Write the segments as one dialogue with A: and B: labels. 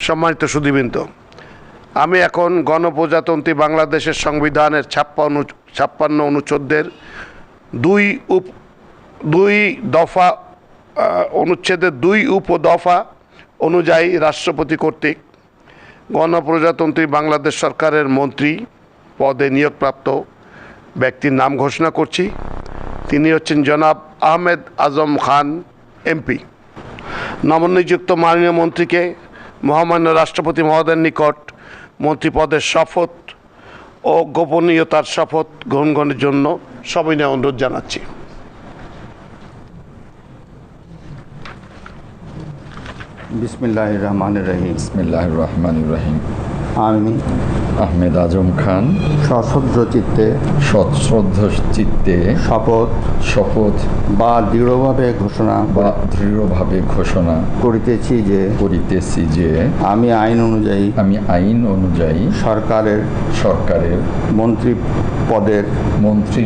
A: সম্মানিত সুধীবৃন্দ, আমি এখন গণপ্রজাতন্ত্রী বাংলাদেশের সংবিধানের 56 অনুচ্ছেদের অনুচ্ছেদের 2 উপদফা অনুযায়ী রাষ্ট্রপতি কর্তৃক গণপ্রজাতন্ত্রী বাংলাদেশ সরকারের মন্ত্রী পদে নিয়োগপ্রাপ্ত ব্যক্তির নাম ঘোষণা করছি। তিনি হচ্ছেন জনাব আহমেদ আজম খান এমপি। নবনিযুক্ত মাননীয় মন্ত্রীকে মহামান্য রাষ্ট্রপতি মহোদয়ের নিকট মন্ত্রী পদের শপথ ও গোপনীয়তার শপথ গ্রহণের জন্য সবিনয় অনুরোধ জানাচ্ছি।
B: বিসমিল্লাহির রহমানির রহিম।
C: বিসমিল্লাহির রহমানির রহিম।
B: আমি
C: আহমেদ আজম খান
B: সশ্রদ্ধ চিত্তে
C: শপথ
B: বা দৃঢ়ভাবে ঘোষণা করিতেছি যে আমি আইন অনুযায়ী সরকারের মন্ত্রী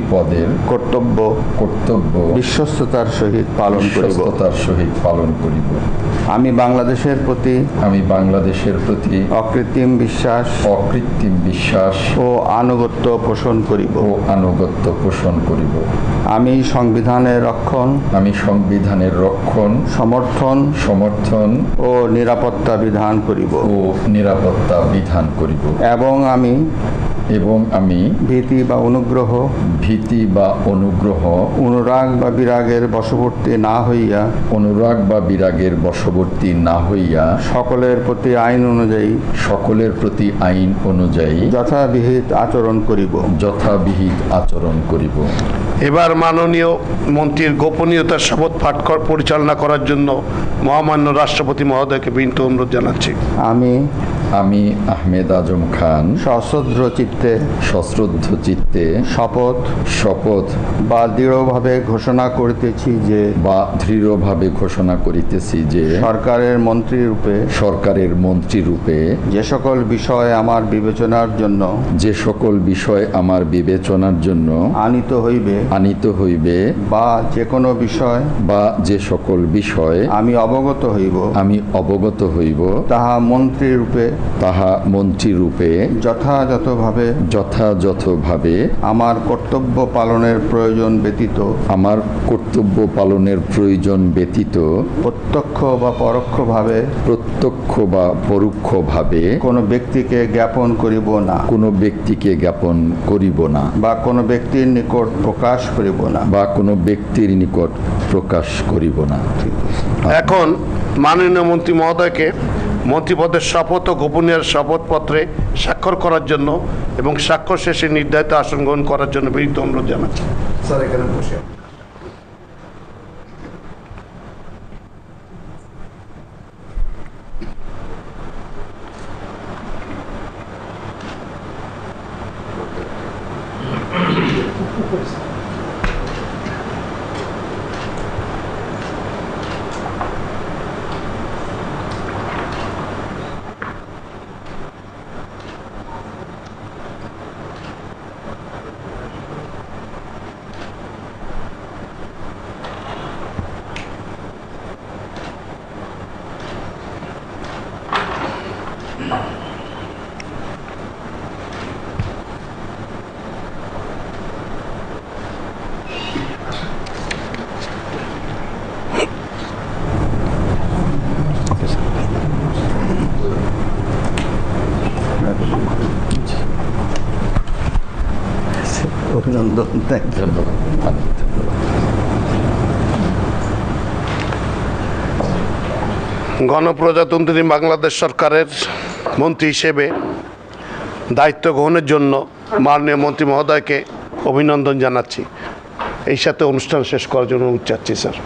B: পদের কর্তব্য বিশ্বস্ততার সহিত পালন করিব। আমি বাংলাদেশের প্রতি অকৃত্রিম বিশ্বাস ও আনুগত্য পোষণ করিব। আমি সংবিধানের রক্ষণ সমর্থন ও নিরাপত্তা বিধান করিব এবং আমি ভীতি বা অনুগ্রহ অনুরাগ বা বিরাগের বশবর্তী না হইয়া সকলের প্রতি আইন অনুযায়ী যথাবিহিত আচরণ করিব।
A: এবার মাননীয় মন্ত্রীর গোপনীয়তার শপথ পাঠ পরিচালনা করার জন্য মহামান্য রাষ্ট্রপতি মহোদয়কে বিনীত অনুরোধ জানাচ্ছি।
C: আমি আহমেদ আজম খান
B: সশ্রদ্ধ চিত্তে শপথ বা দৃঢ়ভাবে ঘোষণা করিতেছি যে সরকারের মন্ত্রী রূপে যে সকল বিষয় আমার বিবেচনার জন্য আনিত হইবে বা যে সকল বিষয় আমি অবগত হইব তাহা মন্ত্রী রূপে যথাযথভাবে আমার কর্তব্য পালনের প্রয়োজন ব্যতীত প্রত্যক্ষ বা পরোক্ষভাবে কোনো ব্যক্তিকে জ্ঞাপন করিব না বা কোনো ব্যক্তির নিকট প্রকাশ করিব না।
A: এখন মাননীয় মন্ত্রী মহোদয়কে মন্ত্রীপদের শপথ ও গোপনীয়তার শপথপত্রে স্বাক্ষর করার জন্য এবং স্বাক্ষর শেষে নির্ধারিত আসন গ্রহণ করার জন্য বিনীত অনুরোধ জানাচ্ছি। স্যার, এখানে বসে
B: অভিনন্দন।
C: ধন্যবাদ।
A: গণপ্রজাতন্ত্রী বাংলাদেশ সরকারের মন্ত্রী হিসেবে দায়িত্ব গ্রহণের জন্য মাননীয় মন্ত্রী মহোদয়কে অভিনন্দন জানাচ্ছি। এই সাথে অনুষ্ঠান শেষ করার জন্য অনুরোধ চাচ্ছি স্যার।